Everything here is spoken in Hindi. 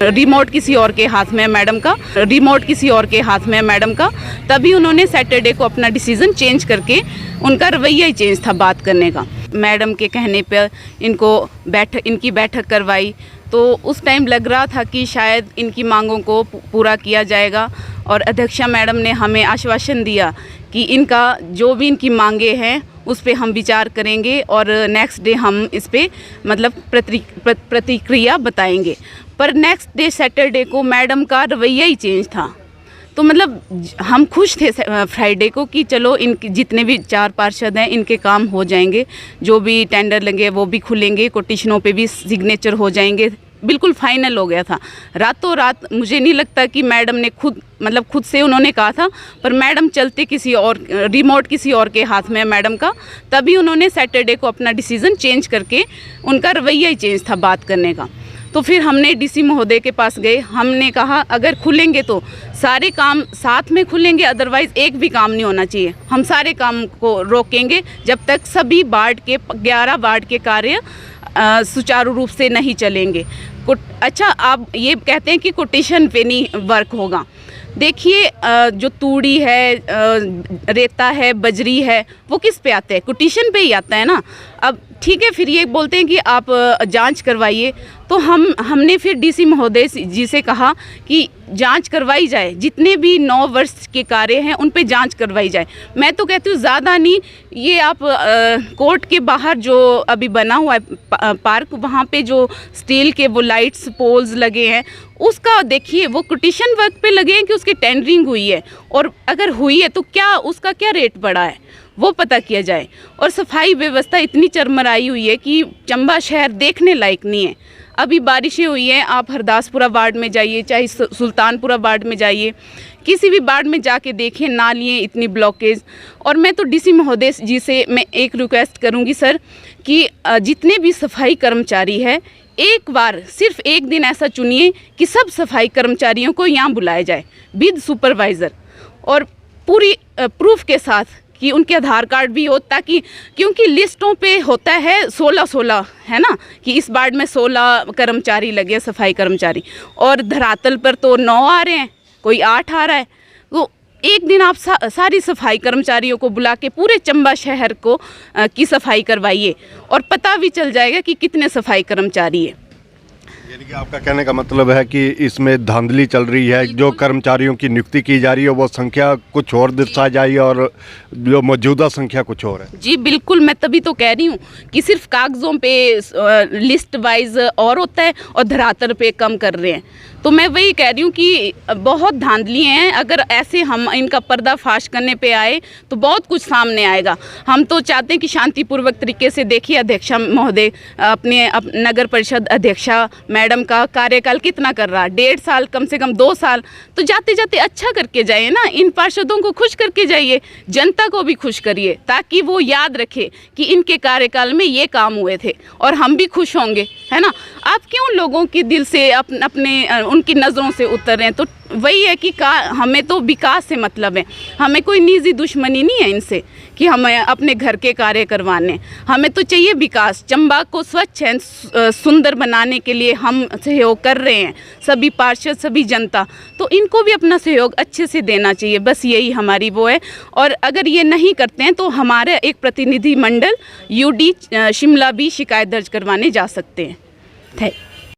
रिमोट किसी और के हाथ में मैडम का, रिमोट किसी और के हाथ में मैडम का। तभी उन्होंने सैटरडे को अपना डिसीजन चेंज करके, उनका रवैया ही चेंज था बात करने का। मैडम के कहने पर इनकी बैठक करवाई, तो उस टाइम लग रहा था कि शायद इनकी मांगों को पूरा किया जाएगा। और अध्यक्षा मैडम ने हमें आश्वासन दिया कि इनका जो भी इनकी मांगे हैं उस पे हम विचार करेंगे और नेक्स्ट डे हम इस पे मतलब प्रतिक्रिया बताएंगे। पर नेक्स्ट डे सैटरडे को मैडम का रवैया ही चेंज था। तो मतलब हम खुश थे फ्राइडे को कि चलो इनके जितने भी 4 पार्षद हैं इनके काम हो जाएंगे, जो भी टेंडर लगे वो भी खुलेंगे, कोटेशनों पे भी सिग्नेचर हो जाएंगे, बिल्कुल फाइनल हो गया था। रातों रात मुझे नहीं लगता कि मैडम ने खुद से उन्होंने कहा था, पर मैडम चलते किसी और, रिमोट किसी और के हाथ में मैडम का। तभी उन्होंने सैटरडे को अपना डिसीज़न चेंज करके, उनका रवैया ही चेंज था बात करने का। तो फिर हमने डीसी महोदय के पास गए, हमने कहा अगर खुलेंगे तो सारे काम साथ में खुलेंगे, अदरवाइज़ एक भी काम नहीं होना चाहिए। हम सारे काम को रोकेंगे जब तक सभी वार्ड के 11 वार्ड के कार्य सुचारू रूप से नहीं चलेंगे। अच्छा, आप ये कहते हैं कि कोटेशन पे नहीं वर्क होगा। देखिए, जो तूड़ी है, रेता है, बजरी है, वो किस पे आते हैं? कोटेशन पे ही आता है ना। अब ठीक है, फिर ये बोलते हैं कि आप जांच करवाइए। तो हमने फिर डीसी महोदय जी से कहा कि जांच करवाई जाए, जितने भी 9 वर्ष के कार्य हैं उन पे जांच करवाई जाए। मैं तो कहती हूँ ज़्यादा नहीं, ये आप कोर्ट के बाहर जो अभी बना हुआ है पार्क, वहाँ पे जो स्टील के वो लाइट्स पोल्स लगे हैं, उसका देखिए, वो कोटेशन वर्क पे लगे हैं कि उसकी टेंडरिंग हुई है, और अगर हुई है तो क्या उसका क्या रेट बढ़ा है वो पता किया जाए। और सफाई व्यवस्था इतनी चरमराई हुई है कि चंबा शहर देखने लायक नहीं है। अभी बारिशें हुई हैं, आप हरदासपुरा वार्ड में जाइए, चाहे सुल्तानपुरा वार्ड में जाइए, किसी भी वार्ड में जाके देखें, नालियाँ इतनी ब्लॉकेज। और मैं तो डीसी महोदय जी से मैं एक रिक्वेस्ट करूँगी सर कि जितने भी सफाई कर्मचारी है, एक बार सिर्फ एक दिन ऐसा चुनिए कि सब सफाई कर्मचारियों को यहाँ बुलाया जाए विद सुपरवाइज़र, और पूरी प्रूफ के साथ कि उनके आधार कार्ड भी हो, ताकि क्योंकि लिस्टों पे होता है 16 है ना, कि इस वार्ड में 16 कर्मचारी लगे सफाई कर्मचारी, और धरातल पर तो 9 आ रहे हैं, कोई 8 आ रहा है। तो एक दिन आप सारी सफाई कर्मचारियों को बुला के पूरे चंबा शहर को की सफाई करवाइए, और पता भी चल जाएगा कि कितने सफाई कर्मचारी है। यानी कि आपका कहने का मतलब है कि इसमें धांधली चल रही है, जो कर्मचारियों की नियुक्ति की जा रही है वो संख्या कुछ और दर्शाई जाए और जो मौजूदा संख्या कुछ और है। जी बिल्कुल, मैं तभी तो कह रही हूँ कि सिर्फ कागज़ों पे लिस्ट वाइज और होता है और धरातल पे कम कर रहे हैं। तो मैं वही कह रही हूँ कि बहुत धांधली हैं। अगर ऐसे हम इनका पर्दाफाश करने पे आए तो बहुत कुछ सामने आएगा। हम तो चाहते हैं कि शांतिपूर्वक तरीके से देखिए, अध्यक्षा महोदय अपने नगर परिषद अध्यक्षा मैडम का कार्यकाल कितना कर रहा है, 1.5 साल, कम से कम 2 साल। तो जाते जाते अच्छा करके जाइए ना, इन पार्षदों को खुश करके जाइए, जनता को भी खुश करिए, ताकि वो याद रखे कि इनके कार्यकाल में ये काम हुए थे, और हम भी खुश होंगे, है ना। आप क्यों लोगों के दिल से अपने उनकी नज़रों से उतर रहे हैं? तो वही है कि हमें तो विकास से मतलब है, हमें कोई निजी दुश्मनी नहीं है इनसे कि हमें अपने घर के कार्य करवाने। हमें तो चाहिए विकास। चंबा को स्वच्छ है सुंदर बनाने के लिए हम सहयोग कर रहे हैं, सभी पार्षद, सभी जनता। तो इनको भी अपना सहयोग अच्छे से देना चाहिए, बस यही हमारी वो है। और अगर ये नहीं करते हैं तो हमारे एक प्रतिनिधि मंडल UD शिमला भी शिकायत दर्ज करवाने जा सकते हैं।